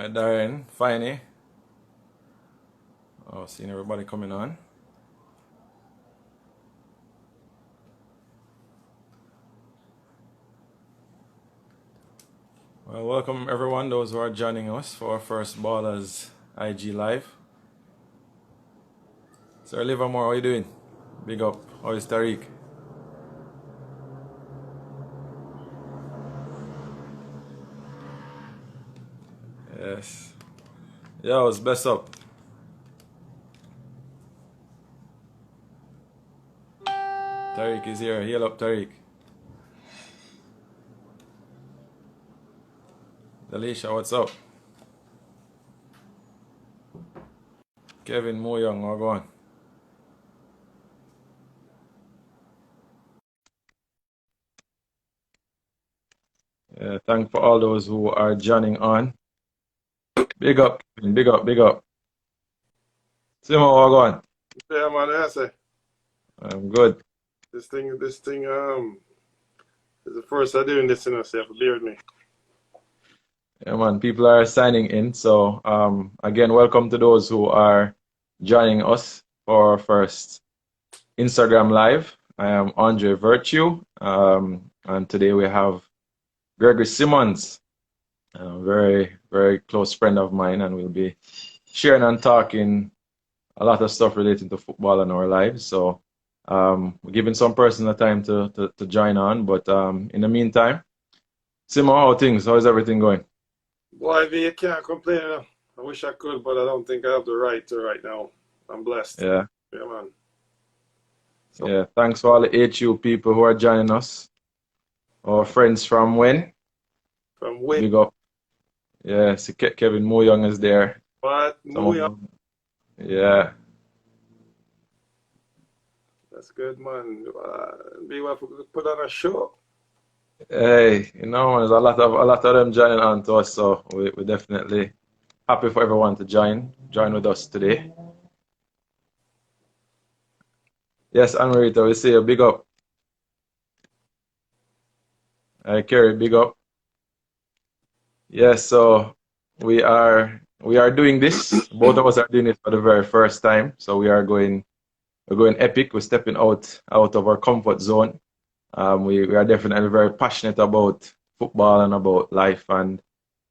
Darren, Finey. Oh, seeing everybody coming on. Well, welcome everyone, those who are joining us for our first Ballaz IG Live. Sir Livermore, how you doing? Big up. How is Tariq? Yes. Yo, it's best up. Tariq is here. Heal up, Tariq. Delisha, what's up? Kevin Mo Young, how going? Yeah, thank for all those who are joining on. Big up, Kevin. Big up, big up. Simo, how going? Yeah, man, I say I'm good. this thing is the first I'm doing this, so you have to bear with me. Yeah, man, people are signing in. So, again, welcome to those who are joining us for our first Instagram Live. I am Andre Virtue, and today we have Gregory Simmonds, a very, very close friend of mine, and we'll be sharing and talking a lot of stuff related to football in our lives. So, we're giving some person the time to join on, but in the meantime, Simo, how things? How is everything going? Boy, V, you can't complain enough. I wish I could, but I don't think I have the right to right now. I'm blessed. Yeah. Yeah, man. So Yeah, thanks for all the HU people who are joining us. Our friends from when? from way Big up. Yeah, see Kevin Mo Young is there. but Some New of York, them. Yeah, that's good, man. We have to put on a show. hey, there's a lot of them joining on to us, so we're definitely happy for everyone to join with us today. Yes, Anmarita, we see you. Big up. Kerry, big up. Yes, so we are doing this. Both of us are doing it for the very first time. So we're going epic. We're stepping out of our comfort zone. We are definitely very passionate about football and about life, and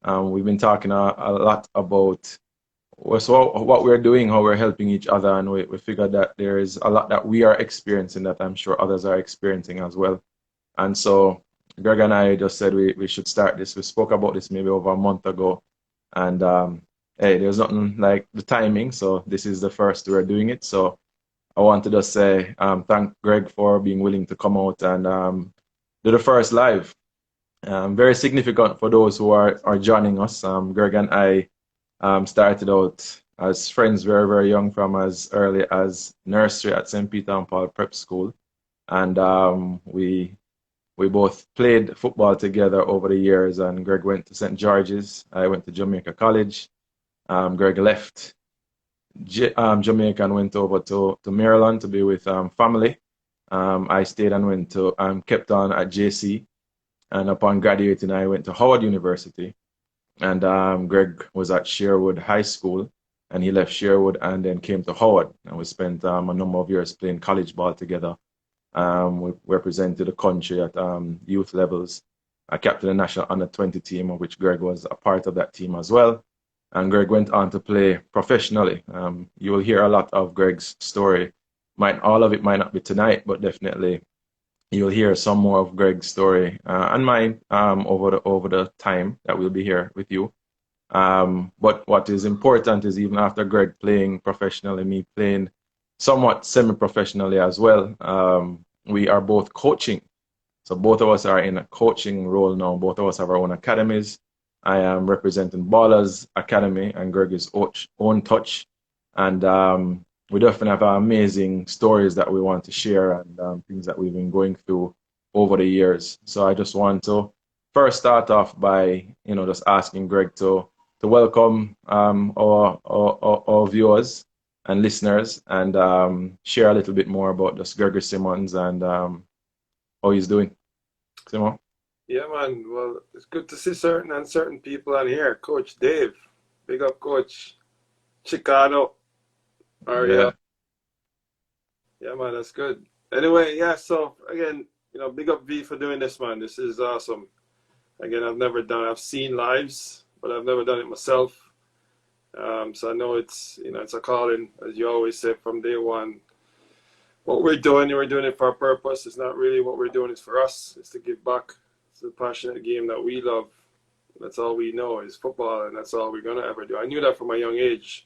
we've been talking a lot about what we're doing, how we're helping each other, and we figured that there is a lot that we are experiencing that I'm sure others are experiencing as well. And so Greg and I just said we should start this. We spoke about this maybe over a month ago, and hey, there's nothing like the timing, so this is the first we're doing it. So I want to just say thank Greg for being willing to come out and do the first live. Very significant for those who are joining us. Greg and I started out as friends very, very young, from as early as nursery at St. Peter and Paul Prep School. And we both played football together over the years. And Greg went to St. George's. I went to Jamaica College. Greg left Jamaica and went over to Maryland to be with family. I stayed and went to kept on at JC, and upon graduating, I went to Howard University. And Greg was at Sherwood High School, and he left Sherwood and then came to Howard, and we spent a number of years playing college ball together. We represented the country at youth levels. I captained the national under 20 team, of which Greg was a part of that team as well. And Greg went on to play professionally. You will hear a lot of Greg's story. All of it might not be tonight, but definitely you'll hear some more of Greg's story and mine over the time that we'll be here with you. But what is important is, even after Greg playing professionally, me playing somewhat semi-professionally as well, we are both coaching. So both of us are in a coaching role now. Both of us have our own academies. I am representing Ballaz Academy and Greg is Own Touch. And we definitely have amazing stories that we want to share, and things that we've been going through over the years. So I just want to first start off by just asking Greg to welcome our viewers and listeners, and share a little bit more about just Gregory Simmonds and how he's doing. Simon? Yeah, man. Well, it's good to see certain people on here. Coach Dave, Big up, Coach Chicano. Yeah. Yeah, man, that's good. Anyway, yeah, so again, big up V for doing this, man. This is awesome. Again, I've seen lives, but I've never done it myself. So I know it's a calling, as you always say from day one. What we're doing it for a purpose. It's not really what we're doing, it's for us. It's to give back. It's a passionate game that we love. That's all we know is football, and that's all we're going to ever do. I knew that from a young age.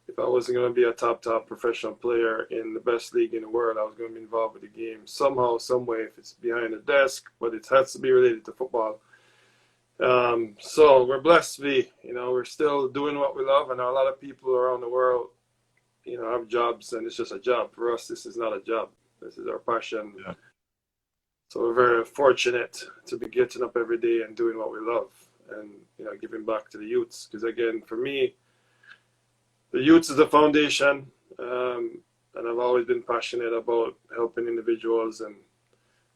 If I wasn't going to be a top professional player in the best league in the world, I was going to be involved with the game somehow, some way, if it's behind the desk, but it has to be related to football. So we're blessed, V. We're still doing what we love, and a lot of people around the world, have jobs, and it's just a job. For us, this is not a job. This is our passion. Yeah. So we're very fortunate to be getting up every day and doing what we love, and giving back to the youths. Because again, for me, the youths is the foundation, and I've always been passionate about helping individuals and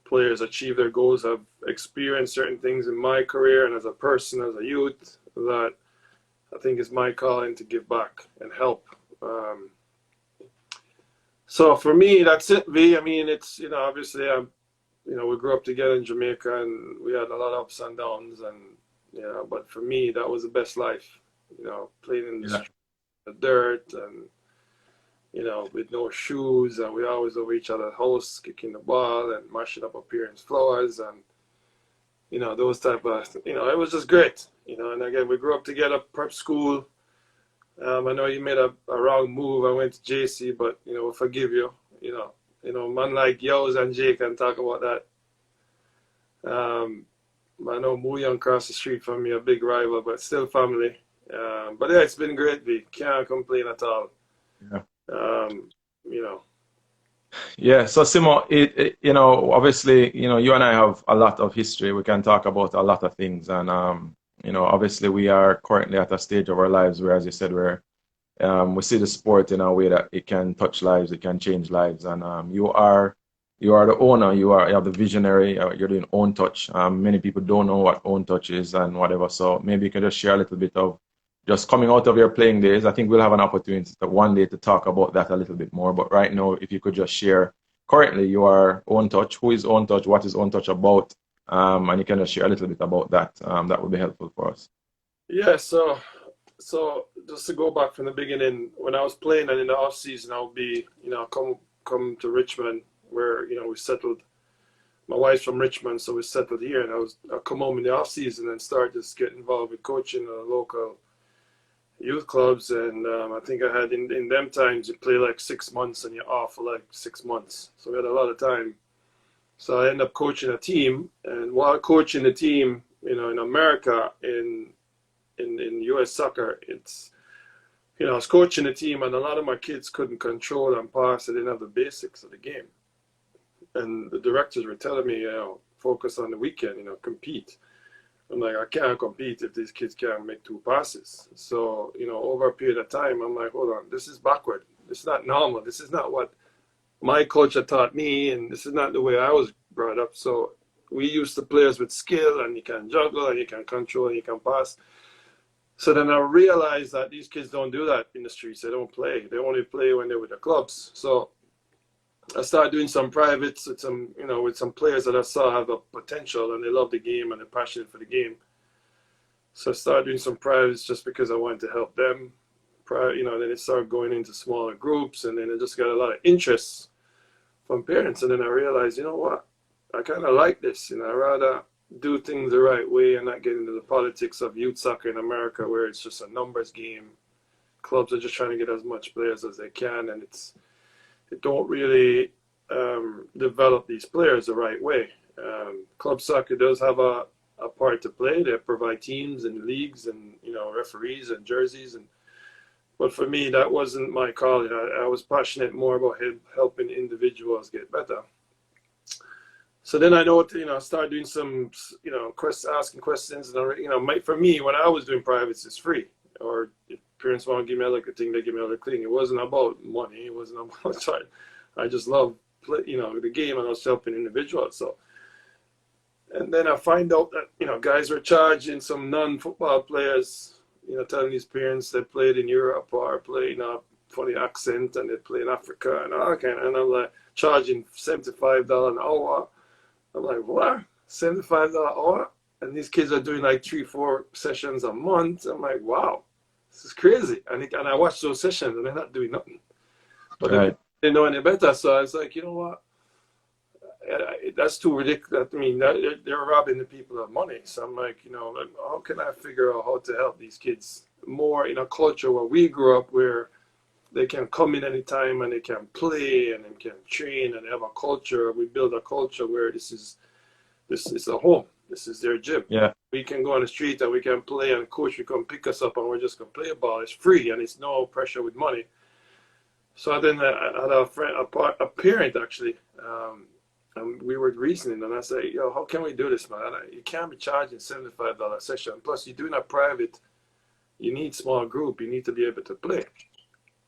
players achieve their goals. I've experienced certain things in my career and as a person, as a youth, that I think is my calling to give back and help. So for me, that's it, V. I mean, it's, obviously, we grew up together in Jamaica, and we had a lot of ups and downs, and, but for me, that was the best life, playing in the dirt and, with no shoes, and we always over each other's house, kicking the ball and mashing up our parents' floors, and, those type of, it was just great, and again, we grew up together, prep school. I know you made a wrong move. I went to JC, but, we'll forgive you, man like Yo's and Jay can talk about that. I know Muyan across the street from me, a big rival, but still family. But yeah, it's been great, V. Can't complain at all. Yeah. Yeah, so Simo, obviously, you and I have a lot of history. We can talk about a lot of things, and obviously we are currently at a stage of our lives where, as you said, we see the sport in a way that it can touch lives, it can change lives, and you are the owner, you have the visionary, you're doing Own Touch. Many people don't know what Own Touch is and whatever, so maybe you can just share a little bit of just coming out of your playing days. I think we'll have an opportunity one day to talk about that a little bit more, but right now, if you could just share, currently you are Own Touch. Who is Own Touch? What is Own Touch about? And you can just share a little bit about that. That would be helpful for us. Yeah, so just to go back from the beginning, when I was playing and in the off season, I would be, come to Richmond where, we settled. My wife's from Richmond, so we settled here, and I'd come home in the off season and start just get involved with coaching a local youth clubs. And I think I had in them times you play like 6 months and you're off for like 6 months. So we had a lot of time. So I ended up coaching a team, and while coaching the team, in America, in U.S. soccer, it's, I was coaching a team, and a lot of my kids couldn't control and pass. They didn't have the basics of the game. And the directors were telling me, focus on the weekend, compete. I'm like, I can't compete if these kids can't make 2 passes. So, over a period of time, I'm like, hold on, this is backward. This is not normal. This is not what my coach had taught me, and this is not the way I was brought up. So we used to players with skill, and you can juggle, and you can control, and you can pass. So then I realized that these kids don't do that in the streets. They don't play. They only play when they're with the clubs. So I started doing some privates with some players that I saw have a potential, and they love the game and they're passionate for the game. So I started doing some privates just because I wanted to help them. Then it started going into smaller groups, and then it just got a lot of interest from parents. And then I realized, you know what? I kind of like this. I'd rather do things the right way and not get into the politics of youth soccer in America, where it's just a numbers game. Clubs are just trying to get as much players as they can, and they don't really develop these players the right way. Club soccer does have a part to play. They provide teams and leagues and referees and jerseys, but for me, that wasn't my calling. I was passionate more about helping individuals get better. So then I know, start doing some, asking questions. And, for me, when I was doing privates, it's free. Or if parents want to give me a little thing, they give me a little thing. It wasn't about money. It wasn't about, I just love, the game, and I was helping individuals. So, and then I find out that, guys were charging some non-football players, telling these parents they played in Europe or play in a funny accent and they play in Africa and all kind. And I'm like charging $75 an hour. I'm like, what? $75 an hour? And these kids are doing like 3-4 sessions a month. I'm like, wow, this is crazy. And I watch those sessions and they're not doing nothing. But Right. they didn't know any better. So I was like, you know what? That's too ridiculous. I mean, they're robbing the people of money. So I'm like, how can I figure out how to help these kids more in a culture where we grew up, where they can come in anytime and they can play and they can train and have a culture. We build a culture where this is a home. This is their gym. Yeah. We can go on the street and we can play, and coach will come pick us up and we're just gonna play a ball. It's free and it's no pressure with money. So then I had a friend, a parent actually, and we were reasoning, and I said, how can we do this, man? You can't be charging $75 a session. Plus, you're doing a private. You need small group. You need to be able to play.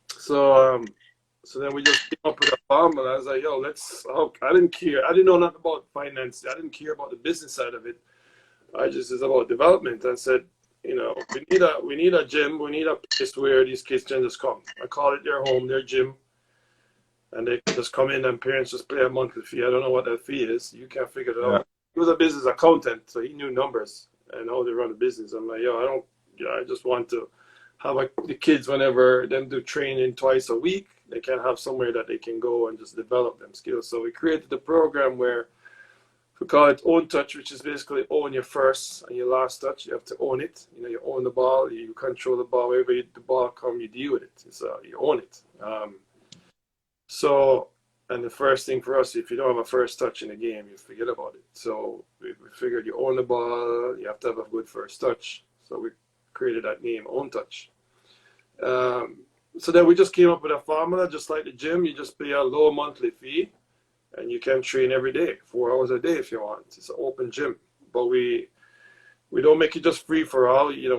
So then we just came up with a formula. I was like, I didn't care. I didn't know nothing about finance. I didn't care about the business side of it. It's about development. I said, we need a gym. We need a place where these kids can just come. I call it their home, their gym. And they can just come in and parents just pay a monthly fee. I don't know what that fee is. You can't figure it out. He was a business accountant, so he knew numbers and how they run a business. I'm like, I just want to have the kids, whenever them do training twice a week, they can have somewhere that they can go and just develop them skills. So we created a program where we call it Own Touch, which is basically own your first and your last touch. You have to own it. You own the ball, you control the ball. Wherever the ball comes, you deal with it. You own it. And the first thing for us, if you don't have a first touch in the game, you forget about it. So we figured you own the ball, you have to have a good first touch. So we created that name, Own Touch. So then we just came up with a formula, just like the gym. You just pay a low monthly fee, and you can train every day, 4 hours a day if you want. It's an open gym. But we don't make it just free for all. We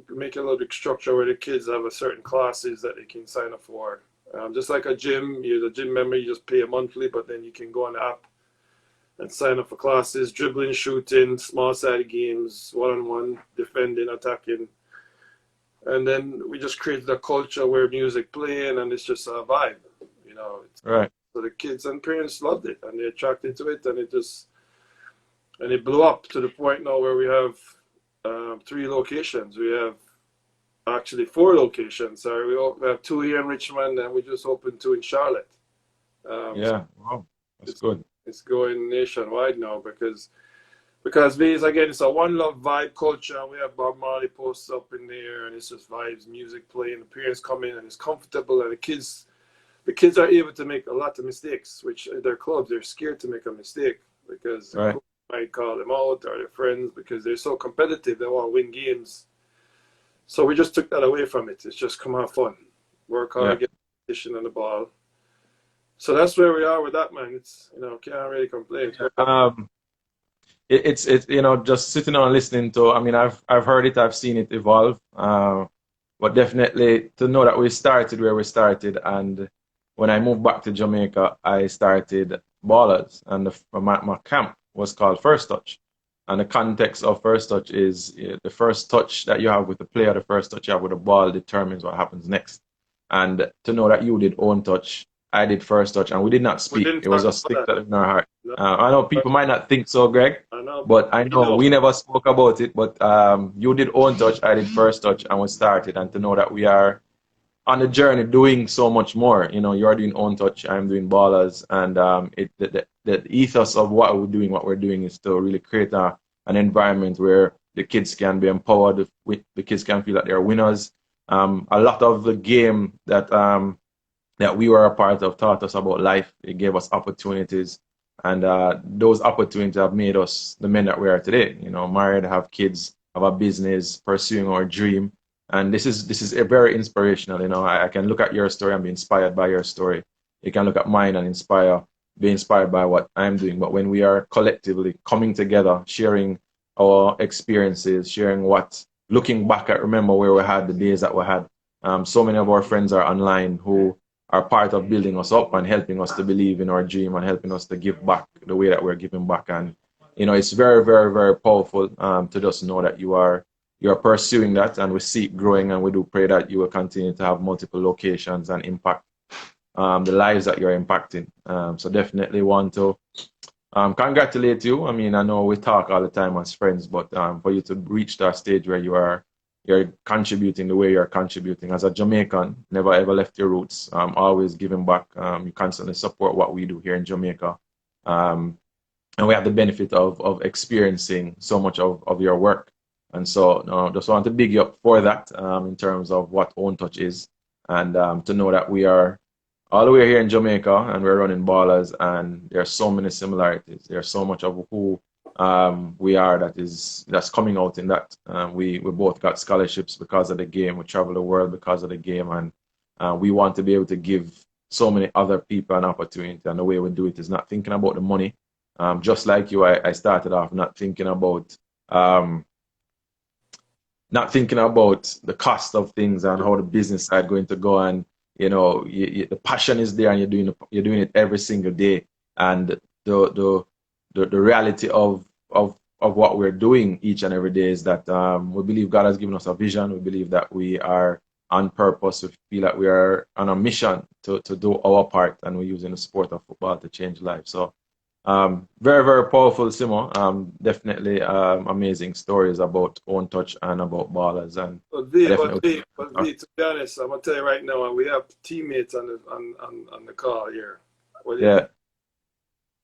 make a little bit structure where the kids have a certain classes that they can sign up for. Just like a gym, you're a gym member, you just pay a monthly, but then you can go on the app and sign up for classes, dribbling, shooting, small-sided games, one-on-one, defending, attacking. And then we just created a culture where music playing, and it's just a vibe, Right. So the kids and parents loved it, and they attracted to it, and it blew up to the point now where we have 3 locations. We have actually 4 locations. Sorry, we have 2 here in Richmond, and we just opened 2 in Charlotte. Wow, that's good. It's going nationwide now because these, again, it's a one love vibe culture. We have Bob Marley posts up in there, and it's just vibes, music playing. The parents come in and it's comfortable, and the kids are able to make a lot of mistakes, which in their clubs they're scared to make a mistake because the coach might call them out, or their friends, because they're so competitive. They want to win games. So we just took that away from it. It's just come have fun, work hard, get competition on the ball. So that's where we are with that, man. It's can't really complain. It's just sitting on listening to. I mean, I've heard it, I've seen it evolve. But definitely to know that we started where we started, and when I moved back to Jamaica, I started Ballaz, and my camp was called First Touch. And the context of first touch is the first touch that you have with the player, the first touch you have with the ball determines what happens next. And to know that you did own touch, I did first touch, and we did not speak. It was a stick that in our heart. No. I know people might not think so, Greg, but I know we never spoke about it. But you did own touch, I did first touch, and we started. And to know that we are on the journey doing so much more. You're doing own touch, I'm doing Ballaz, and the ethos of what we're doing is to really create an environment where the kids can be empowered, the kids can feel that they're winners. A lot of the game that we were a part of taught us about life. It gave us opportunities, and those opportunities have made us the men that we are today. Married, have kids, have a business, pursuing our dream. And this is a very inspirational. I can look at your story and be inspired by your story. You can look at mine and be inspired by what I'm doing. But when we are collectively coming together, sharing our experiences, looking back at, remember where we had the days that we had. So many of our friends are online who are part of building us up and helping us to believe in our dream and helping us to give back the way that we're giving back. And it's very, very, very powerful to just know that you are you're pursuing that, and we seek growing, and we do pray that you will continue to have multiple locations and impact the lives that you're impacting. So definitely want to congratulate you. I mean, I know we talk all the time as friends, but for you to reach that stage where you're contributing the way you're contributing as a Jamaican, never ever left your roots, always giving back. You constantly support what we do here in Jamaica. And we have the benefit of experiencing so much of your work. And so just want to big you up for that in terms of what Own Touch is, and to know that we are all the way here in Jamaica and we're running Ballaz, and there are so many similarities. There's so much of who we are that's coming out in that. We both got scholarships because of the game. We travel the world because of the game, and we want to be able to give so many other people an opportunity. And the way we do it is not thinking about the money. Just like you, I started off not thinking about the cost of things and how the business side going to go. And the passion is there, and you're doing it every single day. And the reality of what we're doing each and every day is that we believe God has given us a vision. We believe that we are on purpose. We feel that we are on a mission to do our part, and we're using the sport of football to change lives. So very, very powerful, Simo. Definitely amazing stories about Own Touch and about Ballaz. And But V, to be honest, I'm gonna tell you right now, and we have teammates on the call here. Yeah.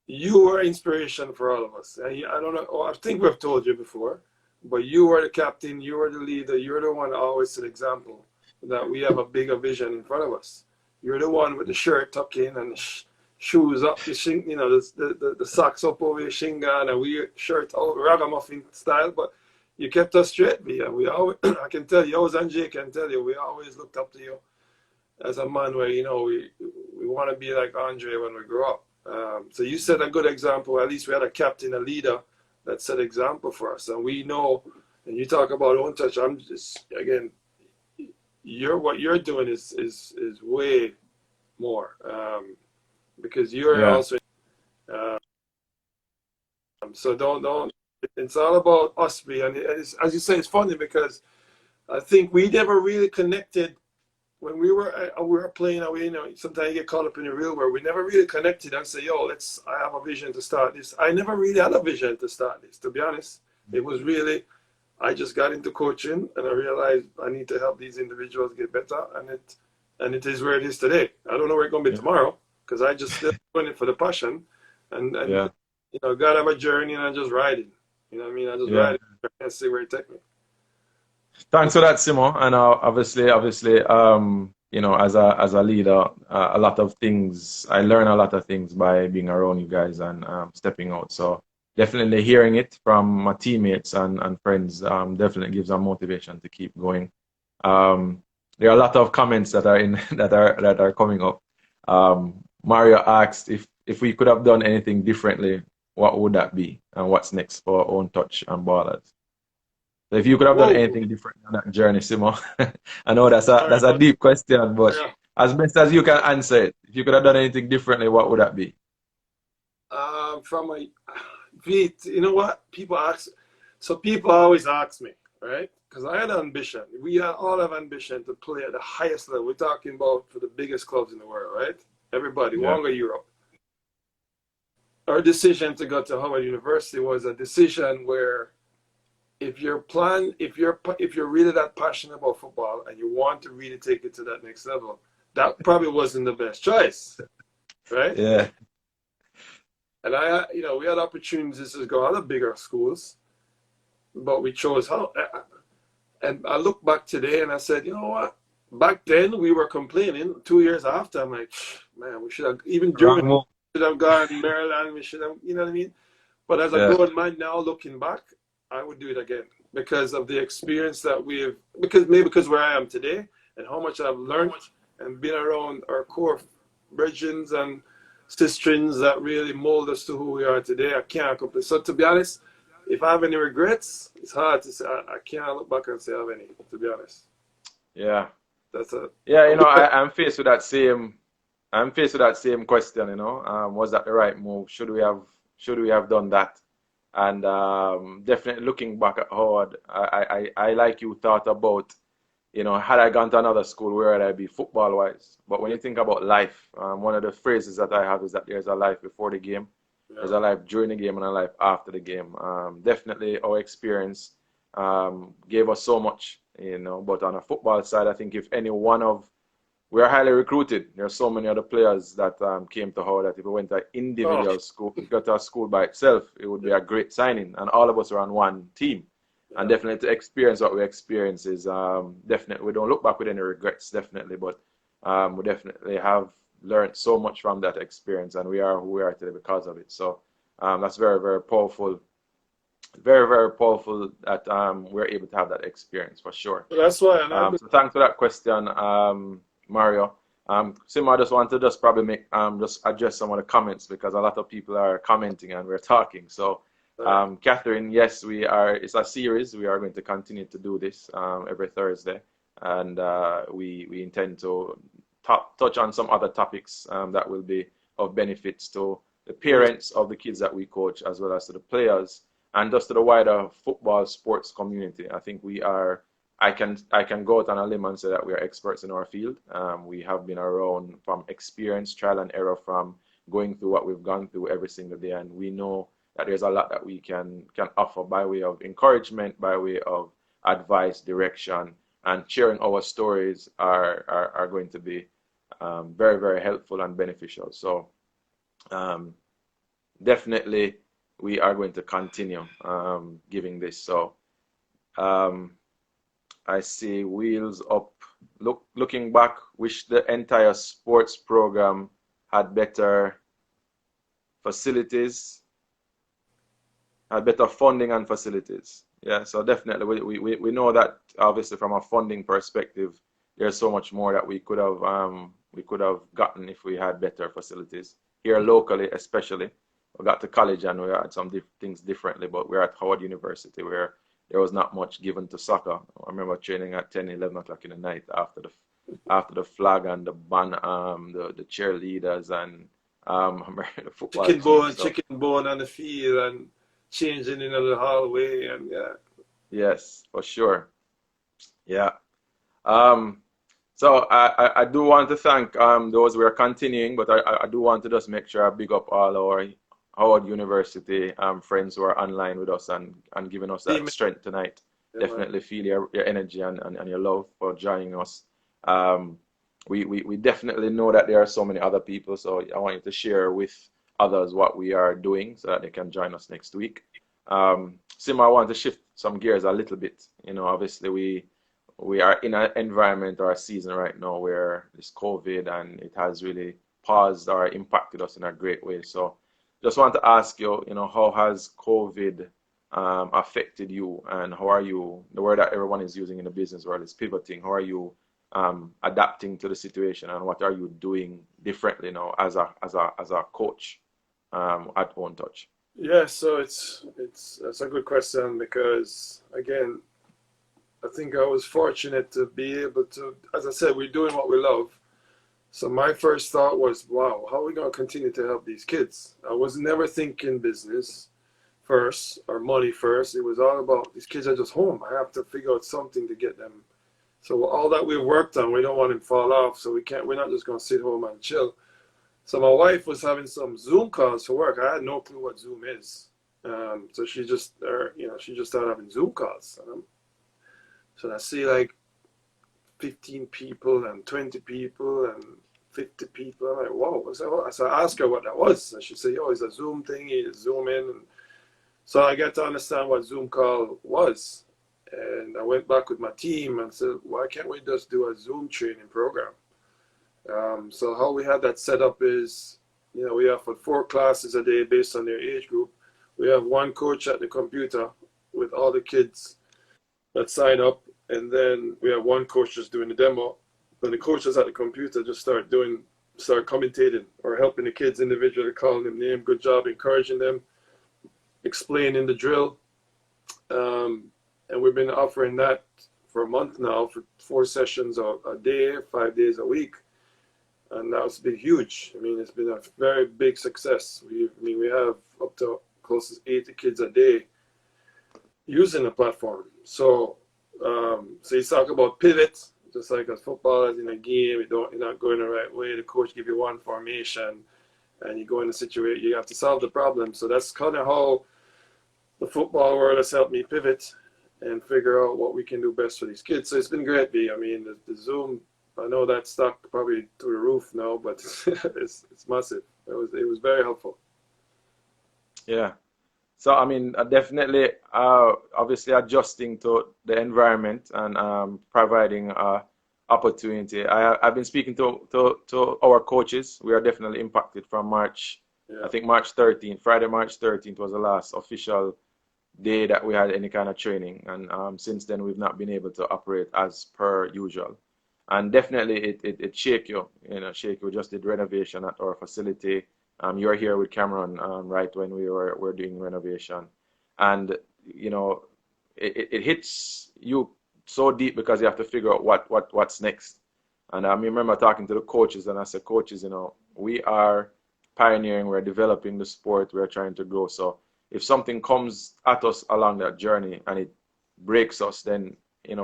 You were inspiration for all of us. And I don't know, I think we've told you before, but you were the captain, you were the leader, you're the one always set example that we have a bigger vision in front of us. You're the one with the shirt tucked in and shoes up, the socks up over your shingan, and we shirt out ragamuffin style, but you kept us straight, B. And we always, I can tell you, and Jay can tell you, we always looked up to you as a man where, we want to be like Andre when we grow up. So you set a good example. At least we had a captain, a leader that set example for us. And we know, and you talk about Own Touch, I'm just, again, what you're doing is way more. Because you're also, so don't, it's all about us, B. And as you say, it's funny because I think we never really connected when we were playing away. Sometimes you get caught up in the real world. We never really connected and say, yo, I have a vision to start this. I never really had a vision to start this, to be honest. It was really, I just got into coaching and I realized I need to help these individuals get better. And it is where it is today. I don't know where it's going to be tomorrow, because I just still doing it for the passion. And God have a journey, and I'm just riding. You know what I mean? I just ride it and see where it takes me. Thanks for that, Simo. And obviously, as a leader, a lot of things, I learn a lot of things by being around you guys and stepping out. So definitely hearing it from my teammates and friends definitely gives a motivation to keep going. There are a lot of comments that are that are coming up. Mario asked if we could have done anything differently, what would that be, and what's next for Own Touch and Ballaz? So if you could have done anything different on that journey, Simo, I know that's a deep question, but as best as you can answer it, if you could have done anything differently, what would that be? You know what people ask? So people always ask me, right? Because I had ambition. We all have ambition to play at the highest level. We're talking about for the biggest clubs in the world, right? Everybody, want to go to Europe. Our decision to go to Howard University was a decision where if you're really that passionate about football and you want to really take it to that next level, that probably wasn't the best choice, right? Yeah. And we had opportunities to go to other bigger schools, but we chose how. And I look back today and I said, you know what? Back then we were complaining. 2 years after, I'm like, man, we should have even during should have gone to Maryland. We should have, you know what I mean? But as a grown man now, looking back, I would do it again because of the experience that because where I am today and how much I've learned and been around our core brethrens and sistrins that really mold us to who we are today. I can't complain. So to be honest, if I have any regrets, it's hard to say. I can't look back and say I have any, to be honest. Yeah. That's it. Yeah, I'm faced with that same question, Was that the right move? Should we have done that? And definitely looking back at Howard, I like you thought about, you know, had I gone to another school, where would I be football wise? But when you think about life, one of the phrases that I have is that there's a life before the game, there's Yeah. a life during the game, and a life after the game. Definitely our experience gave us so much, you know. But on a football side, I think if any one of we are highly recruited. There are so many other players that came to Howard that if we went to an Oh, individual school, if we got to a school by itself, it would be a great signing. And all of us are on one team. And yeah. definitely to experience what we experience is definitely, we don't look back with any regrets, definitely, but we definitely have learned so much from that experience, and we are who we are today because of it. So that's very, very powerful, very, very powerful that we're able to have that experience for sure. So that's why, and I So thanks for that question, Mario. Sim, I just want to just probably make just address some of the comments because a lot of people are commenting and we're talking. So, believe, Catherine, yes, we are. It's a series. We are going to continue to do this every Thursday, and we intend to touch on some other topics that will be of benefits to the parents of the kids that we coach, as well as to the players, and just to the wider football sports community. I think we are. I can go out on a limb and say that we are experts in our field. We have been around from experience, trial and error, from going through what we've gone through every single day, and we know that there's a lot that we can offer by way of encouragement, by way of advice, direction, and sharing our stories are going to be very, very helpful and beneficial. So um, definitely we are going to continue giving this. So um, I see wheels up. Looking back, wish the entire sports program had better facilities, had better funding and facilities. Yeah, so definitely we know that obviously from a funding perspective, there's so much more that we could have gotten if we had better facilities here locally, especially. We got to college and we had some things differently, but we're at Howard University where there was not much given to soccer. I remember training at 10, 11 o'clock in the night after the flag and the band, the cheerleaders and the football team. So chicken bone on the field, and changing in the hallway, and yeah. yes, for sure. Yeah. Um, so I do want to thank those we are continuing, but I do want to just make sure I big up all our Howard University friends who are online with us and giving us that Team, strength tonight. yeah, man. Definitely feel your energy and your love for joining us. Um, we definitely know that there are so many other people, so I want you to share with others what we are doing so that they can join us next week. Sim, I want to shift some gears a little bit. You know, obviously we are in an environment or a season right now where this COVID and it has really paused or impacted us in a great way. So just want to ask you, you know, how has COVID affected you and how are you, the word that everyone is using in the business world is pivoting. How are you adapting to the situation and what are you doing differently now as a coach at Own Touch? Yeah, so it's that's a good question because again, I think I was fortunate to be able to, as I said, we're doing what we love. So my first thought was, wow, how are we going to continue to help these kids? I was never thinking business first or money first. It was all about these kids are just home. I have to figure out something to get them. So all that we've worked on, we don't want them to fall off. So we're not just going to sit home and chill. So my wife was having some Zoom calls for work. I had no clue what Zoom is. So she just started having Zoom calls. So I see like 15 people and 20 people and 50 people. I'm like, whoa. So I asked her what that was. And she said, yo, it's a Zoom thing. You Zoom in. And so I got to understand what Zoom call was. And I went back with my team and said, why can't we just do a Zoom training program? So how we had that set up is, we have 4 classes a day based on their age group. We have one coach at the computer with all the kids that sign up, and then we have one coach just doing the demo. Then the coaches at the computer just start commentating or helping the kids individually, calling them name, good job, encouraging them, explaining the drill. And we've been offering that for a month now for 4 sessions a day, 5 days a week. And that's been huge. I mean, it's been a very big success. We have up to close to 80 kids a day using the platform. So you talk about pivots, just like as footballers in a game, you're not going the right way. The coach give you one formation, and you go in a situation, you have to solve the problem. So that's kind of how the football world has helped me pivot and figure out what we can do best for these kids. So it's been great, B. I mean, the Zoom, I know that's stuck probably through the roof now, but it's massive. It was very helpful. Yeah. So I mean, definitely, obviously adjusting to the environment and providing opportunity. I've been speaking to our coaches. We are definitely impacted from March. Yeah. I think March 13th, Friday, March 13th was the last official day that we had any kind of training, and since then we've not been able to operate as per usual. And definitely it shake you, shake you. We just did renovation at our facility. You were here with Cameron right when we were doing renovation, and it hits you so deep because you have to figure out what's next. And I remember talking to the coaches, and I said, coaches, we are pioneering, we're developing the sport, we're trying to grow. So if something comes at us along that journey and it breaks us, then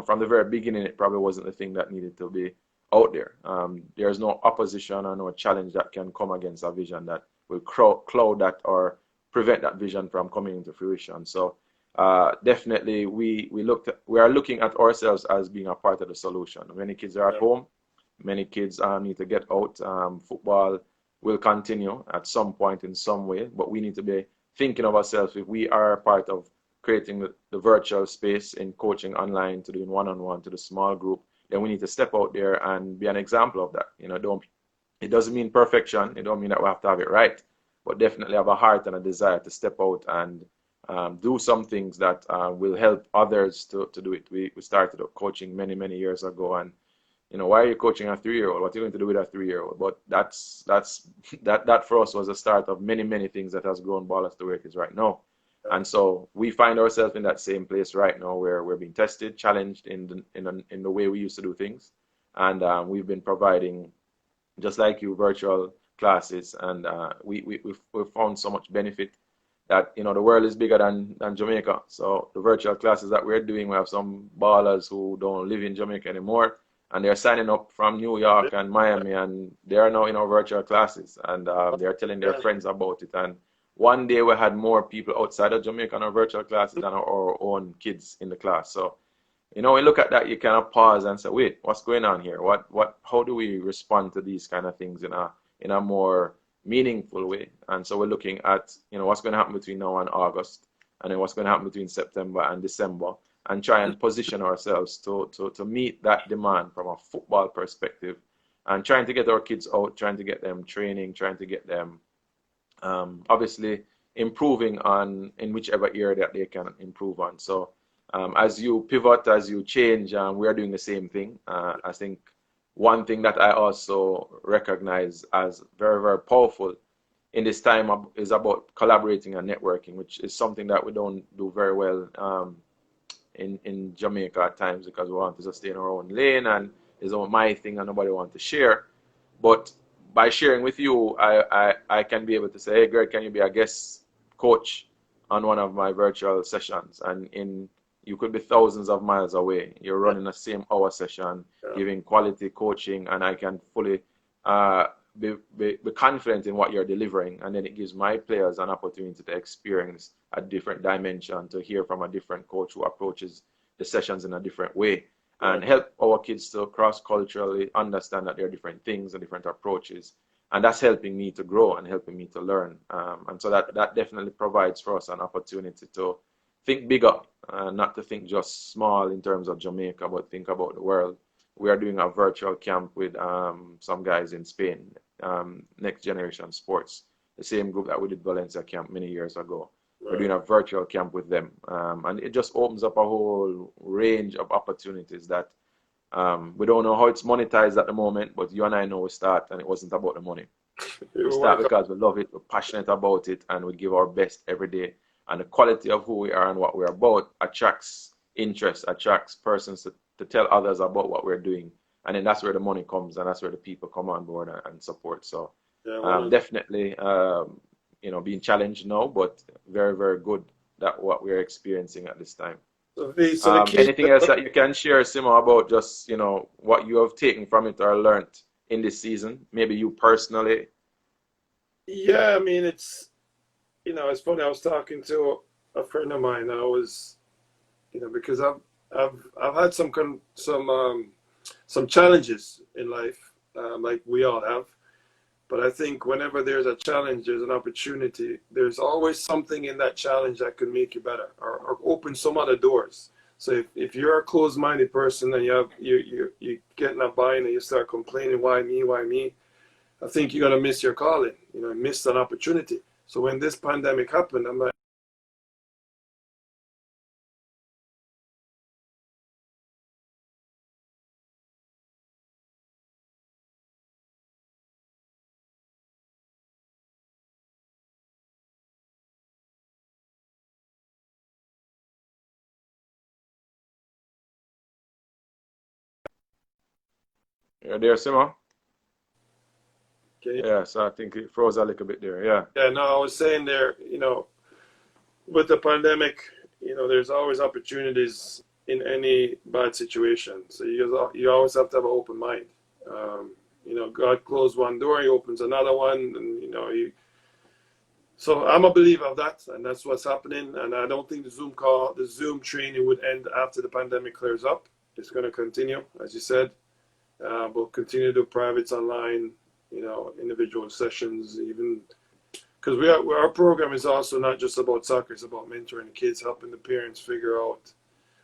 from the very beginning it probably wasn't the thing that needed to be out there. There's no opposition or no challenge that can come against a vision that will cloud that or prevent that vision from coming into fruition. So definitely we are looking at ourselves as being a part of the solution. Many kids are at home. Many kids need to get out. Football will continue at some point in some way, but we need to be thinking of ourselves. If we are part of creating the virtual space in coaching online, to doing one-on-one, to the small group, then we need to step out there and be an example of that. It doesn't mean perfection. It don't mean that we have to have it right, but definitely have a heart and a desire to step out and do some things that will help others to do it. We started coaching many years ago, and why are you coaching a 3-year-old? What are you going to do with a 3-year-old? But that for us was the start of many things that has grown Ballaz to where it is right now. And so we find ourselves in that same place right now where we're being tested, challenged in the way we used to do things, and we've been providing, just like you, virtual classes, and we've found so much benefit that the world is bigger than Jamaica. So the virtual classes that we're doing, we have some ballers who don't live in Jamaica anymore, and they're signing up from New York and Miami, and they are now in our virtual classes, and they're telling their friends about it. And one day we had more people outside of Jamaica in our virtual classes than our own kids in the class. So we look at that, you kind of pause and say, wait, what's going on here? How do we respond to these kind of things in a more meaningful way? And so we're looking at, what's going to happen between now and August, and then what's going to happen between September and December, and try and position ourselves to meet that demand from a football perspective, and trying to get our kids out, trying to get them training, trying to get them obviously improving in whichever area that they can improve on. So as you pivot, as you change, we are doing the same thing. I think one thing that I also recognize as very powerful in this time is about collaborating and networking, which is something that we don't do very well in Jamaica at times, because we want to just stay in our own lane and it's all my thing and nobody wants to share. But by sharing with you, I can be able to say, hey, Greg, can you be a guest coach on one of my virtual sessions? And you could be thousands of miles away. You're running the same hour session, giving quality coaching, and I can fully be confident in what you're delivering. And then it gives my players an opportunity to experience a different dimension, to hear from a different coach who approaches the sessions in a different way, and help our kids to cross-culturally understand that there are different things and different approaches. And that's helping me to grow and helping me to learn. And so that definitely provides for us an opportunity to think bigger, not to think just small in terms of Jamaica, but think about the world. We are doing a virtual camp with some guys in Spain, Next Generation Sports, the same group that we did Valencia camp many years ago. We're doing a virtual camp with them. And it just opens up a whole range of opportunities that we don't know how it's monetized at the moment, but you and I know we start, and it wasn't about the money. We start because we love it, we're passionate about it, and we give our best every day. And the quality of who we are and what we're about attracts interest, attracts persons to tell others about what we're doing. And then that's where the money comes, and that's where the people come on board and support. So definitely being challenged now, but very, very good that what we're experiencing at this time. So the kids, Anything else that you can share, Simo, about just, what you have taken from it or learned in this season? Maybe you personally. yeah, I mean, it's funny. I was talking to a friend of mine. I was, because I've had some challenges in life, like we all have. But I think whenever there's a challenge, there's an opportunity. There's always something in that challenge that could make you better or open some other doors. So if you're a closed-minded person and you get in a bind and you start complaining, why me, why me? I think you're gonna miss your calling. Miss an opportunity. So when this pandemic happened, I'm like, You're there, Simo? okay, Yeah, so I think it froze a little bit there. Yeah. yeah, no, I was saying there, with the pandemic, there's always opportunities in any bad situation. So you always have to have an open mind. God closed one door, He opens another one, and So I'm a believer of that, and that's what's happening. And I don't think the Zoom training would end after the pandemic clears up. It's going to continue, as you said. We'll continue to do privates online, individual sessions, even because our program is also not just about soccer. It's about mentoring the kids, helping the parents figure out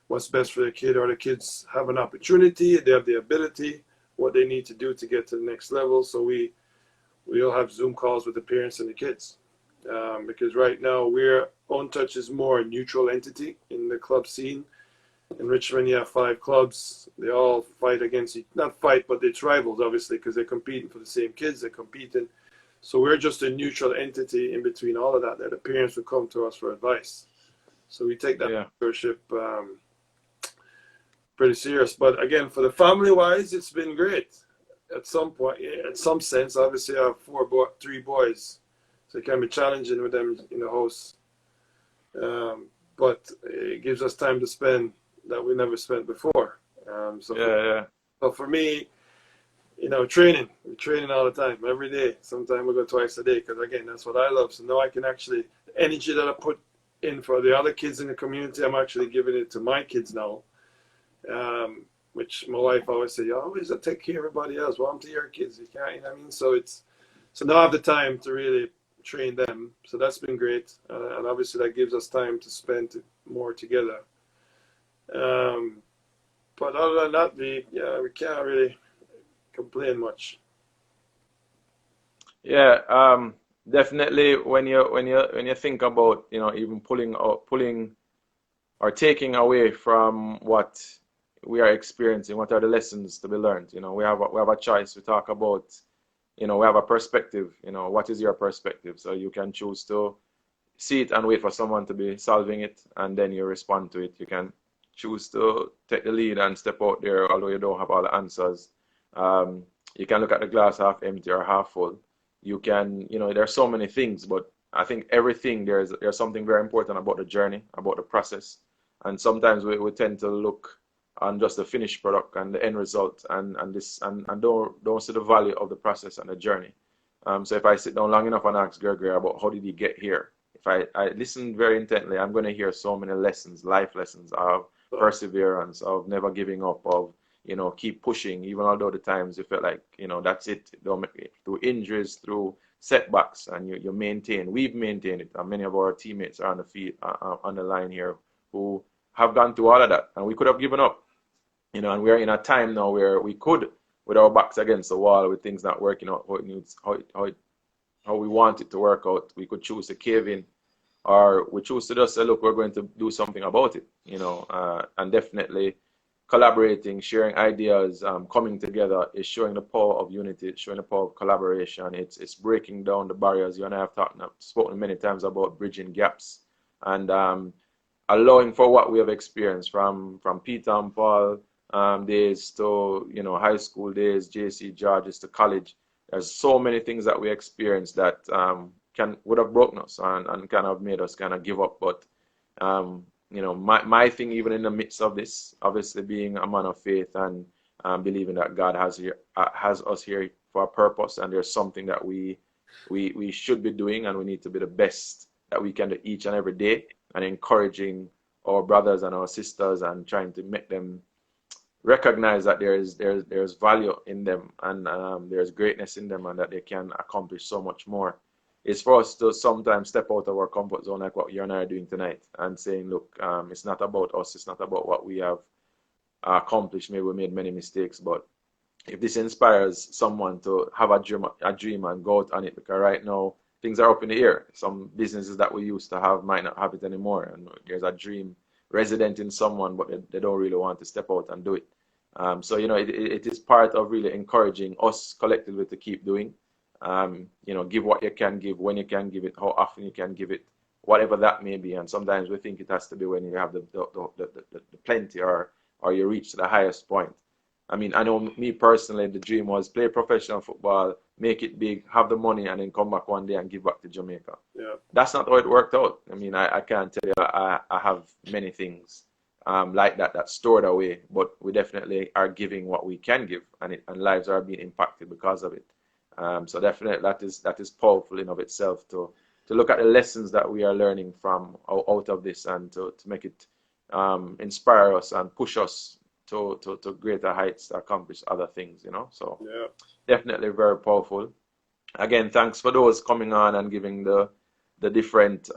what's best for their kid, or the kids have an opportunity, they have the ability, what they need to do to get to the next level. So we'll have Zoom calls with the parents and the kids. Because right now Own Touch is more a neutral entity in the club scene. In Richmond, you have 5 clubs. They all fight against not fight, but it's rivals, obviously, because they're competing for the same kids. They're competing. So we're just a neutral entity in between all of that. That the parents will come to us for advice. So we take that mentorship pretty serious. But again, for the family-wise, it's been great. At some point, in some sense, obviously, I have 3 boys, so it can be challenging with them in the house. But it gives us time to spend that we never spent before. So for me, training. We're training all the time, every day. Sometimes we go twice a day because, again, that's what I love. So now I can actually, the energy that I put in for the other kids in the community, I'm actually giving it to my kids now. Which my wife always says, you always take care of everybody else. Well, I'm to your kids. You can't, I mean? So now I have the time to really train them. So that's been great. And obviously that gives us time to spend more together. But other than that, we can't really complain much. Yeah, definitely when you think about, even pulling or taking away from what we are experiencing, what are the lessons to be learned? We have a choice. We talk about, we have a perspective. What is your perspective? So you can choose to see it and wait for someone to be solving it, and then you respond to it. You can choose to take the lead and step out there, although you don't have all the answers. You can look at the glass half empty or half full. You can, there's so many things, but I think everything, there's something very important about the journey, about the process. And sometimes we tend to look on just the finished product and the end result and don't see the value of the process and the journey. So if I sit down long enough and ask Gregory about how did he get here, if I listen very intently, I'm going to hear so many lessons, life lessons of perseverance, of never giving up, of keep pushing, even although the times you felt like, that's it, don't make it, through injuries, through setbacks, and you maintain. We've maintained it, and many of our teammates are on the field, on the line here, who have gone through all of that, and we could have given up, and we're in a time now where we could, with our backs against the wall, with things not working out how we want it to work out, we could choose to cave in, or we choose to just say, look, we're going to do something about it, and definitely collaborating, sharing ideas, coming together is showing the power of unity, it's showing the power of collaboration. It's breaking down the barriers. You and I have spoken many times about bridging gaps and allowing for what we have experienced from Peter and Paul days to high school days, JC Georges to college. There's so many things that we experienced that would have broken us and kind of made us kind of give up. But you know, my thing, even in the midst of this, obviously being a man of faith and believing that God has us here for a purpose, and there's something that we should be doing, and we need to be the best that we can do each and every day, and encouraging our brothers and our sisters and trying to make them recognize that there's value in them, and there's greatness in them, and that they can accomplish so much more. It's for us to sometimes step out of our comfort zone, like what you and I are doing tonight, and saying, look, it's not about us, it's not about what we have accomplished. Maybe we made many mistakes, but if this inspires someone to have a dream and go out on it, because right now things are up in the air. Some businesses that we used to have might not have it anymore, and there's a dream resident in someone, but they don't really want to step out and do it. So, you know, it is part of really encouraging us collectively to keep doing. You know, give what you can give, when you can give it, how often you can give it, whatever that may be. And sometimes we think it has to be when you have the plenty, or you reach the highest point. I mean, I know me personally, the dream was play professional football, make it big, have the money, and then come back one day and give back to Jamaica. Yeah. That's not how it worked out. I mean, I can't tell you I have many things like that stored away, but we definitely are giving what we can give, and lives are being impacted because of it. So definitely that is powerful in of itself to look at the lessons that we are learning from out of this, and to make it inspire us and push us to greater heights to accomplish other things, you know. So Yeah. definitely very powerful. Again, thanks for those coming on and giving the different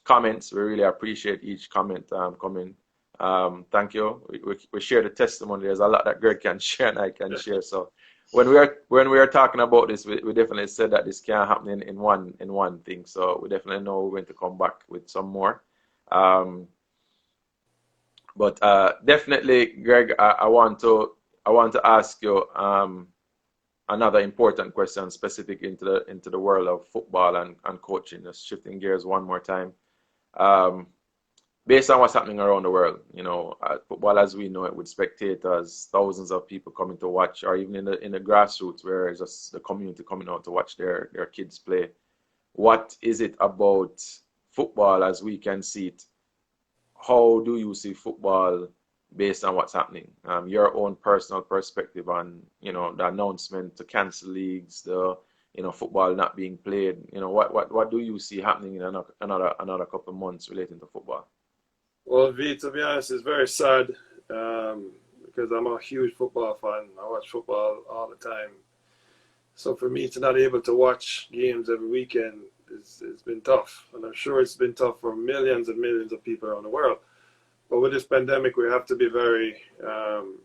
comments. We really appreciate each comment coming. Thank you. We share the testimony. There's a lot that Greg can share and I can share. So when we are talking about this, we definitely said that this can't happen in one thing. So we definitely know we're going to come back with some more. But definitely, Greg, I want to ask you another important question specific into the world of football and coaching. Just shifting gears one more time. Based on what's happening around the world, you know, football as we know it, with spectators, thousands of people coming to watch, or even in the grassroots where it's just the community coming out to watch their kids play. What is it about football as we can see it? How do you see football based on what's happening? Your own personal perspective on, you know, the announcement to cancel leagues, football not being played. You know, what do you see happening in another couple of months relating to football? Well, V, to be honest, it's very sad because I'm a huge football fan. I watch football all the time. So for me to not be able to watch games every weekend, it's been tough. And I'm sure it's been tough for millions and millions of people around the world. But with this pandemic, we have to be very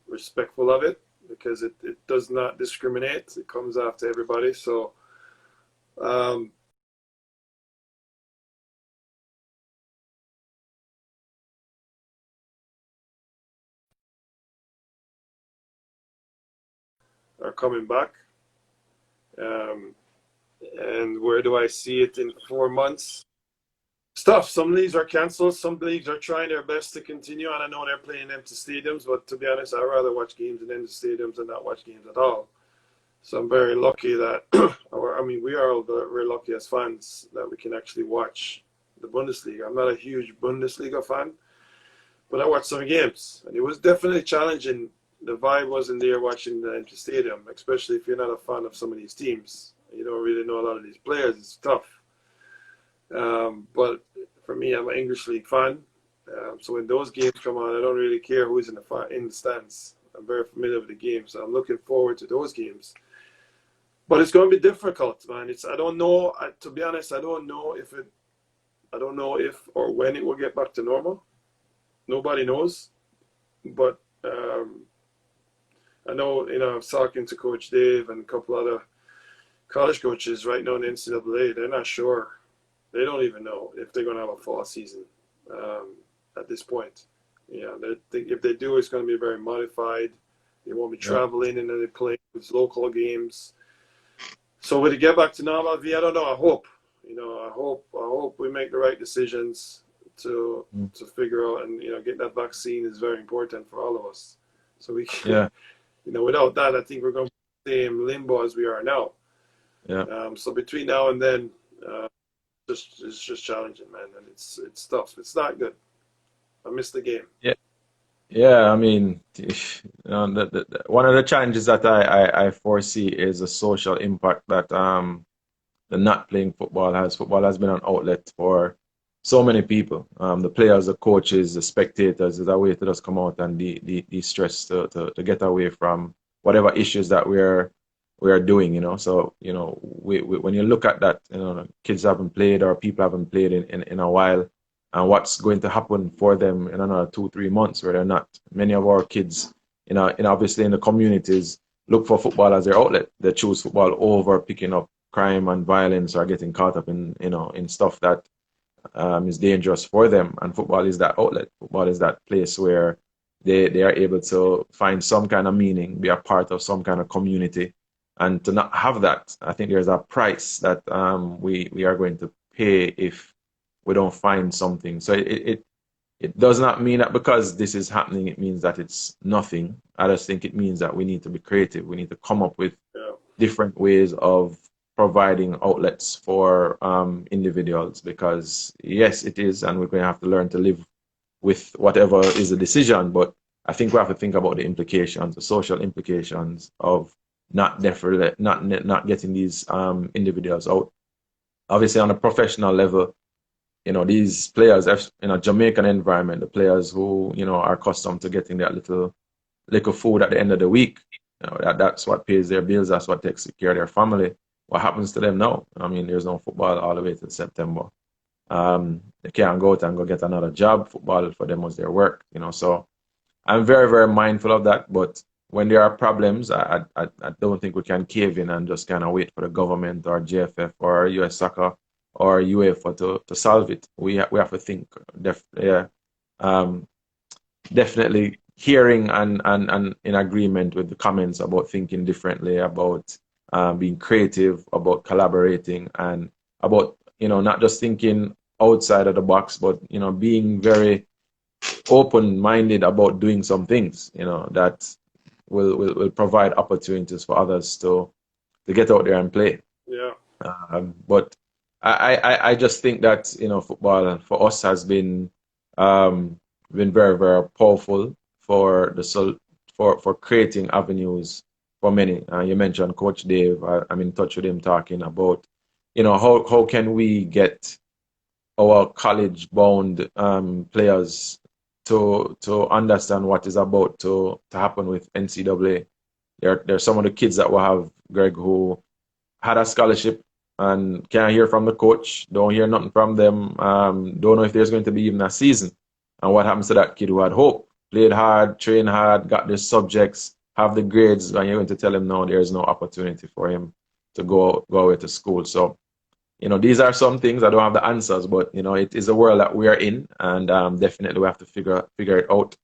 respectful of it, because it does not discriminate. It comes after everybody. So are coming back. And where do I see it in 4 months? Stuff. Some leagues are canceled. Some leagues are trying their best to continue. And I know they're playing empty stadiums, but to be honest, I'd rather watch games in empty stadiums than not watch games at all. So I'm very lucky that, we are all very lucky as fans that we can actually watch the Bundesliga. I'm not a huge Bundesliga fan, but I watched some games, and it was definitely challenging. The vibe wasn't there watching the empty stadium, especially if you're not a fan of some of these teams. You don't really know a lot of these players. It's tough. But for me, I'm an English league fan. So when those games come on, I don't really care who's in the stands. I'm very familiar with the game, so I'm looking forward to those games. But it's going to be difficult, man. I don't know. To be honest, I don't know if or when it will get back to normal. Nobody knows. But I know, I was talking to Coach Dave and a couple other college coaches right now in the NCAA. They're not sure. They don't even know if they're going to have a fall season at this point. Yeah, if they do, it's going to be very modified. They won't be traveling, and then they play with local games. So when it get back to normal, I don't know. I hope. I hope we make the right decisions to figure out, and get that vaccine is very important for all of us. So we can, without that, I think we're going to be in the same limbo as we are now. Yeah. So between now and then, Uh, it's just challenging, man, and it's tough. It's not good. I miss the game. Yeah, yeah. I mean, one of the challenges that I foresee is the social impact that the not playing football has. Football has been an outlet for so many people. The players, the coaches, the spectators, is a way to just come out and de-stress to get away from whatever issues that we are doing, you know. So, you know, when you look at that, you know, kids haven't played or people haven't played in a while, and what's going to happen for them in another 2, 3 months where they're not. Many of our kids, obviously in the communities, look for football as their outlet. They choose football over picking up crime and violence or getting caught up in stuff that is dangerous for them. And football is that outlet. Football is that place where they are able to find some kind of meaning, be a part of some kind of community. And to not have that, I think there's a price that we are going to pay if we don't find something. So it does not mean that because this is happening, it means that it's nothing. I just think it means that we need to be creative. We need to come up with different ways of providing outlets for individuals because yes, it is, and we're going to have to learn to live with whatever is the decision. But I think we have to think about the implications, the social implications of not getting these individuals out. Obviously, on a professional level, you know, these players in a Jamaican environment, the players who, you know, are accustomed to getting that little food at the end of the week, you know, that's what pays their bills, that's what takes care of their family. What happens to them now? I mean, there's no football all the way to September. They can't go out and go get another job. Football for them was their work, you know. So I'm very, very mindful of that. But when there are problems, I don't think we can cave in and just kind of wait for the government or JFF or US Soccer or UEFA to solve it. We have to think. Definitely hearing and in agreement with the comments about thinking differently, about being creative, about collaborating, and about, you know, not just thinking outside of the box, but, you know, being very open-minded about doing some things, you know, that will provide opportunities for others to get out there and play. Yeah. But I just think that, you know, football for us has been very, very powerful for for creating avenues for many. You mentioned Coach Dave. I'm in touch with him talking about, you know, how can we get our college-bound players to understand what is about to happen with NCAA. There's some of the kids that will have, Greg, who had a scholarship and can't hear from the coach, don't hear nothing from them, don't know if there's going to be even a season. And what happens to that kid who had hope, played hard, trained hard, got the subjects, have the grades, and you're going to tell him no, there's no opportunity for him to go away to school. So, you know, these are some things. I don't have the answers, but, you know, it is a world that we are in, and definitely we have to figure it out.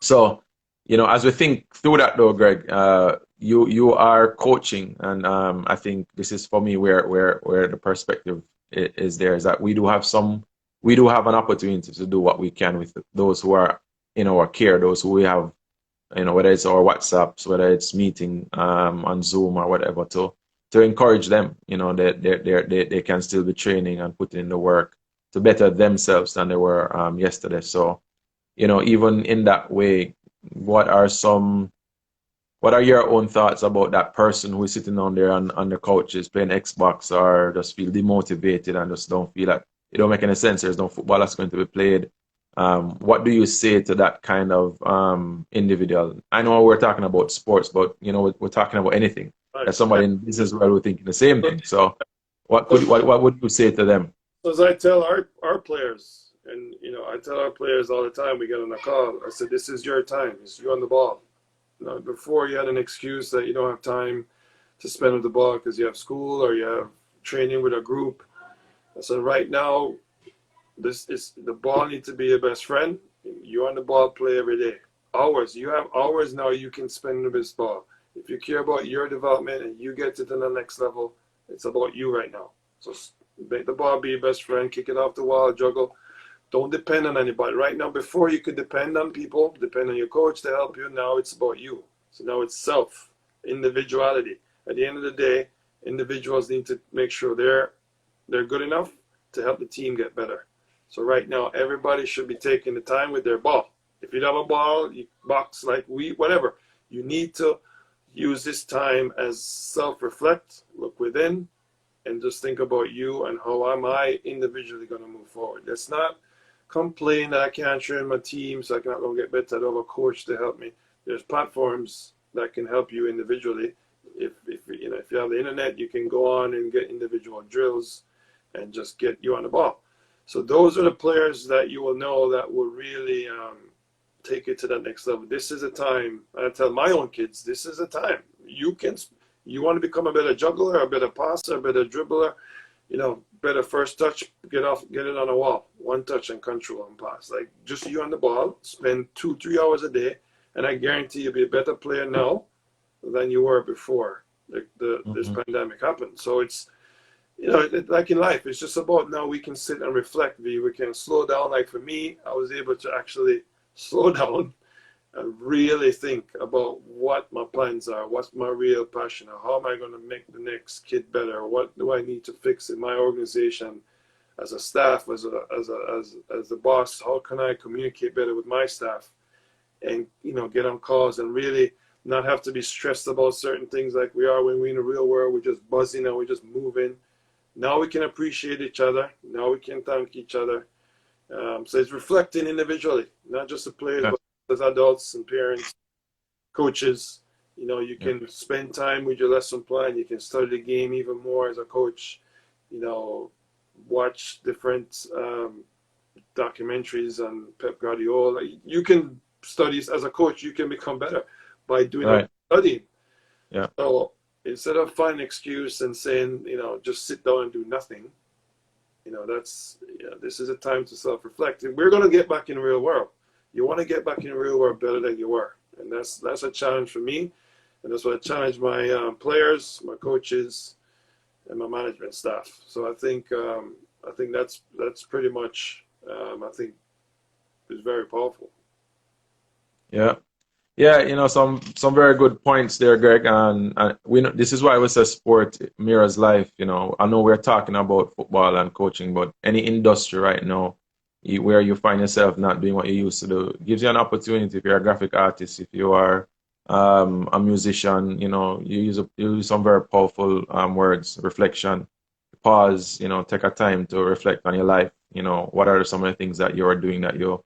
So, you know, as we think through that though, Greg, you are coaching, and I think this is for me where the perspective is there, is that we do have an opportunity to do what we can with those who are in our care, those who we have, you know, whether it's our WhatsApps, whether it's meeting on Zoom or whatever, to encourage them, you know, that they can still be training and putting in the work to better themselves than they were yesterday. So, you know, even in that way, what are your own thoughts about that person who is sitting on there on the couches playing Xbox, or just feel demotivated and just don't feel like it don't make any sense, there's no football that's going to be played? What do you say to that kind of individual? I know we're talking about sports, but, you know, we're talking about anything. As somebody in business world who thinking the same thing. So what would you say to them? So as I tell our players, and, you know, I tell our players all the time, we get on a call, I said, this is your time. It's you on the ball. You know, before you had an excuse that you don't have time to spend with the ball because you have school or you have training with a group. I said, right now, the ball needs to be your best friend. You on the ball, play every day. Hours. You have hours now you can spend with this ball. If you care about your development and you get to the next level, it's about you right now. So make the ball be your best friend, kick it off the wall, juggle. Don't depend on anybody. Right now, before you could depend on people, depend on your coach to help you, now it's about you. So now it's self, individuality. At the end of the day, individuals need to make sure they're good enough to help the team get better. So right now, everybody should be taking the time with their ball. If you don't have a ball, you box like whatever. You need to use this time as self-reflect, look within, and just think about you and how am I individually going to move forward. Let's not complain that I can't train my team, so I cannot go get better. I don't have a coach to help me. There's platforms that can help you individually. If you have the internet, you can go on and get individual drills and just get you on the ball. So those are the players that you will know that will really take it to that next level. This is a time, I tell my own kids, this is a time. You want to become a better juggler, a better passer, a better dribbler, better first touch, get it on a wall, one touch and control and pass. Like just you on the ball, spend 2-3 hours a day, and I guarantee you'll be a better player now than you were before this pandemic happened. So it's, like in life, it's just about now we can sit and reflect. We can slow down. Like for me, I was able to actually slow down and really think about what my plans are, what's my real passion, or how am I going to make the next kid better? What do I need to fix in my organization as a staff, as a boss? How can I communicate better with my staff and, get on calls and really not have to be stressed about certain things like we are when we're in the real world. We're just buzzing and we're just moving. Now we can appreciate each other. Now we can thank each other. So it's reflecting individually, not just the players, but as adults and parents, coaches. You can spend time with your lesson plan. You can study the game even more as a coach. Watch different documentaries on Pep Guardiola. You can study as a coach. You can become better by doing studying. Yeah. So instead of finding an excuse and saying, just sit down and do nothing, this is a time to self-reflect. We're going to get back in the real world. You want to get back in the real world better than you were. And that's a challenge for me. And that's what I challenge my players, my coaches, and my management staff. So I think that's pretty much, I think is very powerful. Yeah. Yeah, some very good points there, Greg. And we know this is why we say sport mirrors life. I know we're talking about football and coaching, but any industry right now where you find yourself not doing what you used to do gives you an opportunity. If you're a graphic artist, if you are a musician, you use some very powerful words, reflection, pause, take a time to reflect on your life. What are some of the things that you are doing that you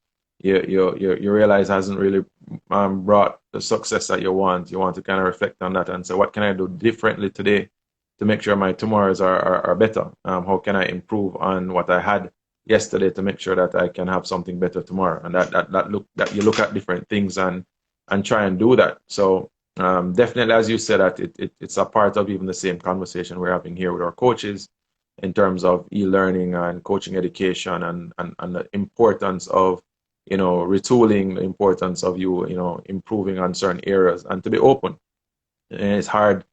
realize hasn't really brought the success that you want. You want to kind of reflect on that and say, what can I do differently today to make sure my tomorrows are better? How can I improve on what I had yesterday to make sure that I can have something better tomorrow? And that you look at different things and try and do that. So definitely, as you said, that it's a part of even the same conversation we're having here with our coaches in terms of e-learning and coaching education and the importance of retooling, the importance of you improving on certain areas and to be open. And it's hard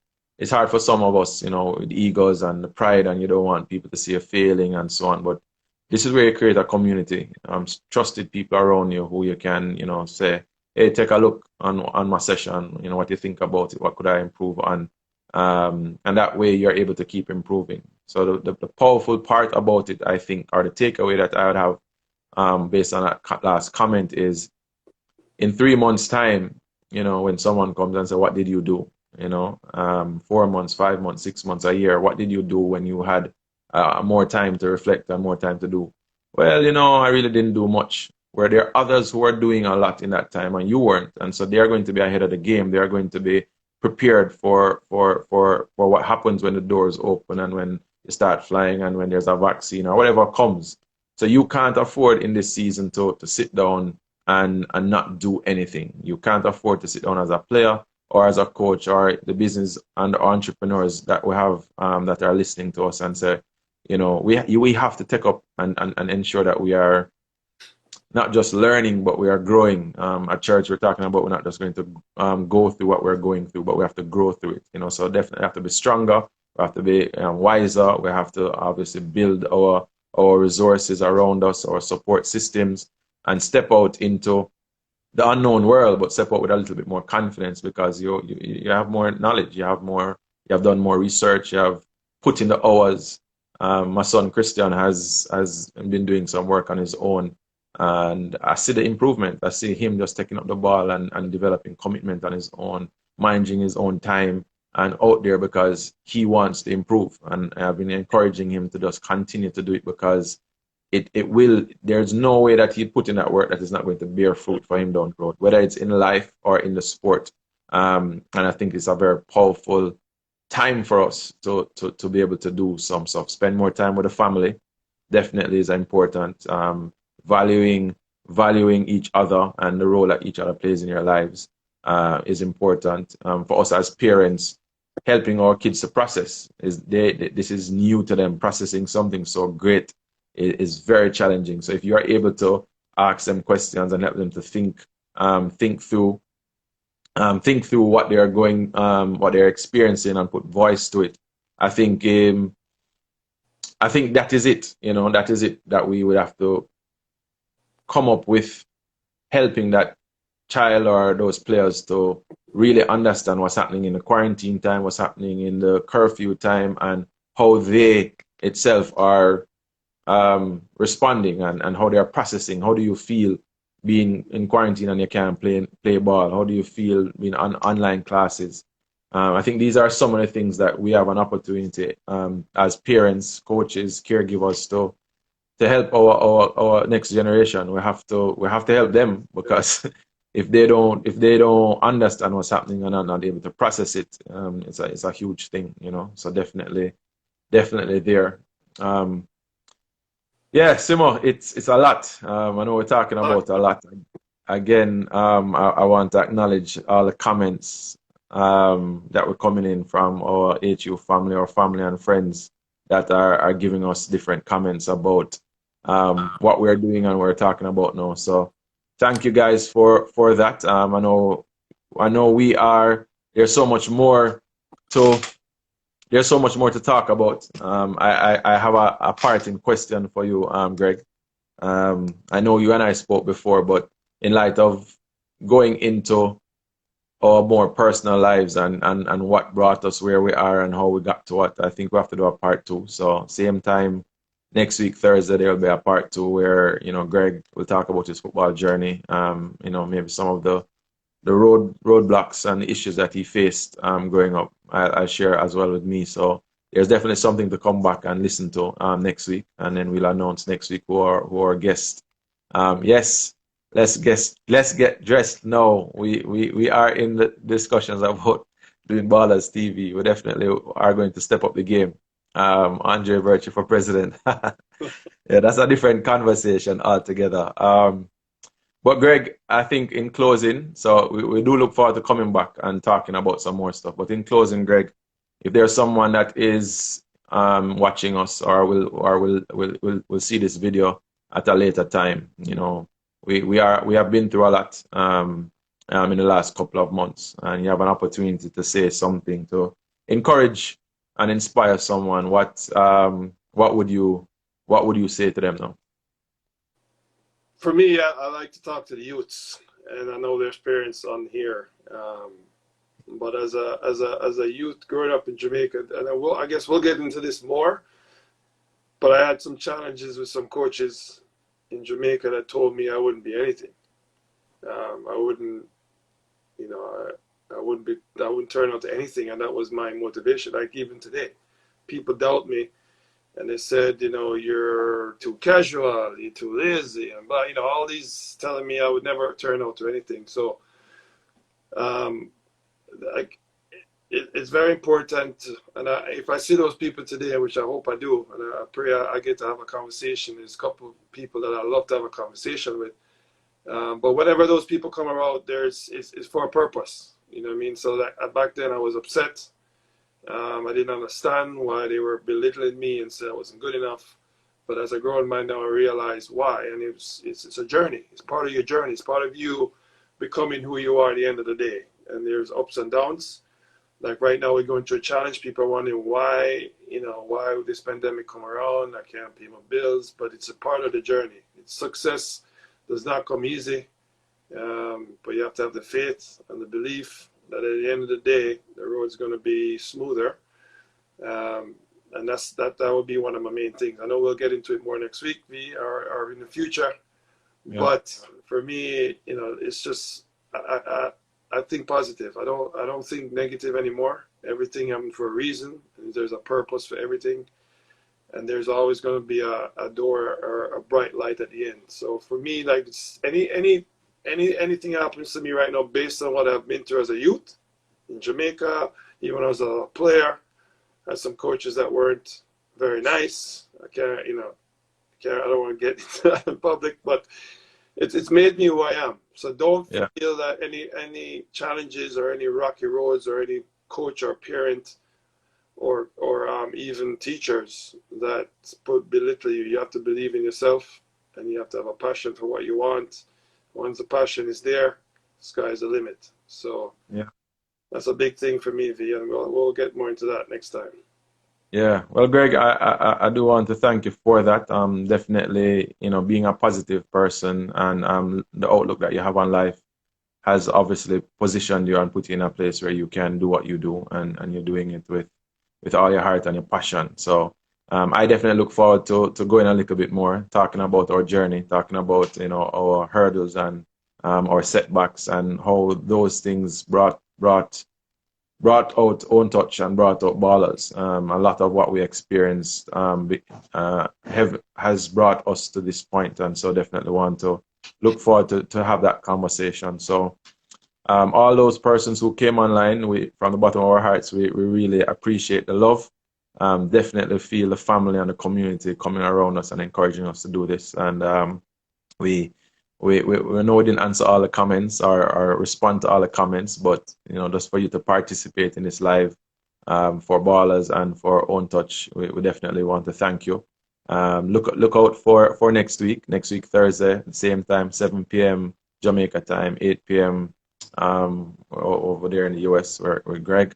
for some of us, with egos and the pride, and you don't want people to see you failing and so on. But this is where you create a community, trusted people around you who you can, say, hey, take a look on my session, what you think about it, what could I improve on? And that way you're able to keep improving. So the powerful part about it, I think, or the takeaway that I would have based on that last comment is, in 3 months' time, when someone comes and says, what did you do? 4 months, 5 months, 6 months, a year, what did you do when you had more time to reflect and more time to do? Well, I really didn't do much. Where there are others who are doing a lot in that time and you weren't. And so they are going to be ahead of the game. They are going to be prepared for what happens when the doors open and when you start flying and when there's a vaccine or whatever comes. So you can't afford in this season to sit down and not do anything. You can't afford to sit down as a player or as a coach or the business and entrepreneurs that we have that are listening to us and say, we have to take up and ensure that we are not just learning, but we are growing. At church, we're talking about we're not just going to go through what we're going through, but we have to grow through it. So definitely have to be stronger. We have to be wiser. We have to obviously build our resources around us, our support systems, and step out into the unknown world, but step out with a little bit more confidence because you have more knowledge, you have more you have done more research, you have put in the hours. My son Christian has been doing some work on his own, and I see the improvement. I see him just taking up the ball and developing commitment on his own, managing his own time and out there because he wants to improve. And I've been encouraging him to just continue to do it because it will, there's no way that he'd put in that work that is not going to bear fruit for him down the road, whether it's in life or in the sport. And I think it's a very powerful time for us to be able to do some stuff. Spend more time with the family definitely is important. Valuing each other and the role that each other plays in your lives is important. For us as parents, helping our kids to process this is new to them. Processing something so great is very challenging. So if you are able to ask them questions and help them to think through what they are what they're experiencing and put voice to it, I think that is it. That is it that we would have to come up with, helping that child or those players to really understand what's happening in the quarantine time, what's happening in the curfew time, and how they itself are responding and how they are processing. How do you feel being in quarantine and you can't play ball? How do you feel being on online classes? I think these are some of the things that we have an opportunity as parents, coaches, caregivers to help our next generation. We have to help them because if they don't understand what's happening and are not able to process it, it's a huge thing, So definitely there. Yeah, Simo, it's a lot. I know we're talking about a lot. Again, I want to acknowledge all the comments that were coming in from our HU family, our family and friends that are giving us different comments about what we're doing and what we're talking about now. So thank you guys for that. I know there's so much more to talk about. I have a parting question for you, Greg. I know you and I spoke before, but in light of going into our more personal lives and what brought us where we are and how we got to what, I think we have to do a part two. So same time next week, Thursday, there will be a part two where, Greg will talk about his football journey, maybe some of the roadblocks and the issues that he faced growing up. I'll share as well with me. So there's definitely something to come back and listen to next week, and then we'll announce next week who are guests. Yes, let's get dressed now. We are in the discussions about doing Ballaz TV. We definitely are going to step up the game. Andre Virtue for president. Yeah, that's a different conversation altogether. But Greg, I think in closing, so we do look forward to coming back and talking about some more stuff. But in closing, Greg, if there's someone that is watching us or will see this video at a later time, we have been through a lot in the last couple of months, and you have an opportunity to say something to encourage and inspire someone. What would you say to them now? For me, I like to talk to the youths, and I know their experience on here. But as a youth growing up in Jamaica, and I guess we'll get into this more. But I had some challenges with some coaches in Jamaica that told me I wouldn't be anything. I wouldn't turn out to anything, and that was my motivation. Like even today, people doubt me. And they said, you're too casual, you're too lazy, and all these telling me I would never turn out to anything. So, it's very important. And if I see those people today, which I hope I do, and I pray I get to have a conversation. There's a couple of people that I love to have a conversation with. But whenever those people come around, it's for a purpose. You know what I mean? So that back then I was upset. I didn't understand why they were belittling me and said I wasn't good enough. But as a grown man now, I realize why. And it's a journey. It's part of your journey. It's part of you becoming who you are at the end of the day. And there's ups and downs. Like right now, we're going through a challenge. People are wondering why would this pandemic come around? I can't pay my bills. But it's a part of the journey. Success does not come easy. But you have to have the faith and the belief that at the end of the day, the road's going to be smoother. And that will be one of my main things. I know we'll get into it more next week, or in the future. Yeah. But for me, it's just I think positive. I don't think negative anymore. Everything happens for a reason, and there's a purpose for everything, and there's always going to be a door or a bright light at the end. So for me, like anything happens to me right now based on what I've been through as a youth in Jamaica, even as a player. I had some coaches that weren't very nice. I don't want to get into that in public, but it's made me who I am. So don't feel that any challenges or any rocky roads or any coach or parent or even teachers that belittle you. You have to believe in yourself, and you have to have a passion for what you want. Once the passion is there, sky's the limit. So that's a big thing for me, V, and we'll get more into that next time. Yeah, well, Greg, I do want to thank you for that. Definitely, being a positive person and the outlook that you have on life has obviously positioned you and put you in a place where you can do what you do, and you're doing it with all your heart and your passion. So I definitely look forward to going a little bit more, talking about our journey, talking about our hurdles and our setbacks and how those things brought out Own Touch and brought out Ballaz. A lot of what we experienced has brought us to this point, and so definitely want to look forward to have that conversation. So all those persons who came online, from the bottom of our hearts, we really appreciate the love. Definitely feel the family and the community coming around us and encouraging us to do this. And we know we didn't answer all the comments or respond to all the comments, but just for you to participate in this live for Ballaz and for Own Touch, we definitely want to thank you. Look out for next week Thursday, same time, 7 p.m. Jamaica time, 8 p.m. Over there in the US with Greg.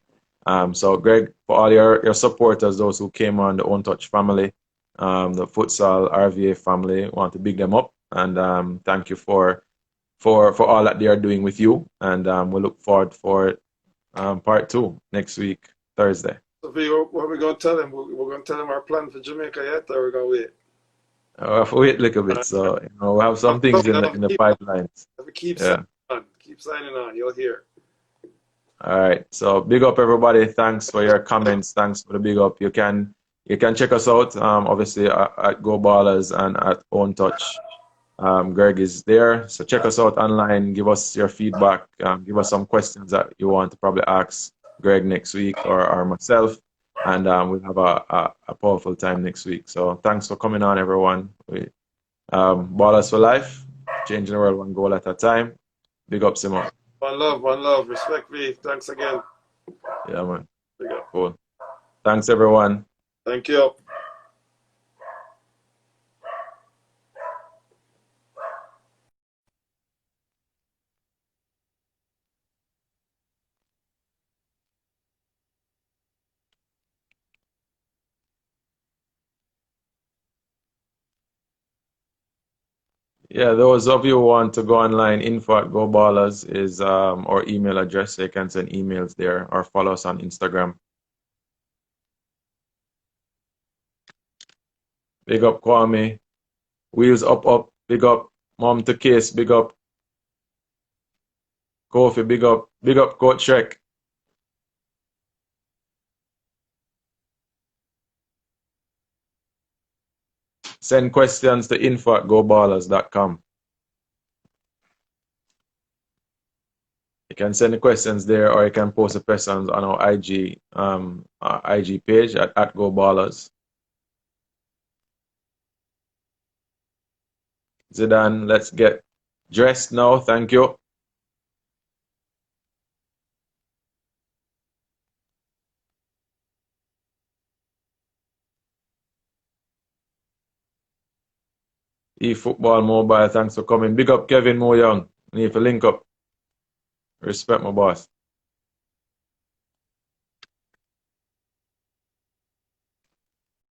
So Greg, for all your supporters, those who came on the Own Touch family, the futsal RVA family, want to big them up. And thank you for all that they are doing with you. And we look forward for part 2 next week, Thursday. So, what are we going to tell them? We're going to tell them our plan for Jamaica yet, or we're going to wait? We have to wait a little bit. So, we have some things in the pipelines. Keep signing on. Keep signing on. You'll hear. All right. So, big up, everybody. Thanks for your comments. Thanks for the big up. You can check us out, obviously, at Go Ballaz and at Own Touch. Greg is there, so check us out online, give us your feedback, give us some questions that you want to probably ask Greg next week or myself, and we'll have a powerful time next week. So thanks for coming on, everyone. Ballaz for life, changing the world one goal at a time. Big up, Simon. One love, respect, V. Thanks again. Yeah, man. Big up. Cool. Thanks, everyone. Thank you. Yeah, those of you who want to go online, info@GoBallaz is our email address. So you can send emails there or follow us on Instagram. Big up Kwame. Wheels up. Big up Mom to Case. Big up Kofi. Big up Coach Shrek. Send questions to info@goballaz.com. You can send the questions there, or you can post the questions on our IG page at @GoBallaz. Zidane, let's get dressed now. Thank you. eFootball Mobile, thanks for coming. Big up Kevin Mo Young. Need to link up. Respect my boss.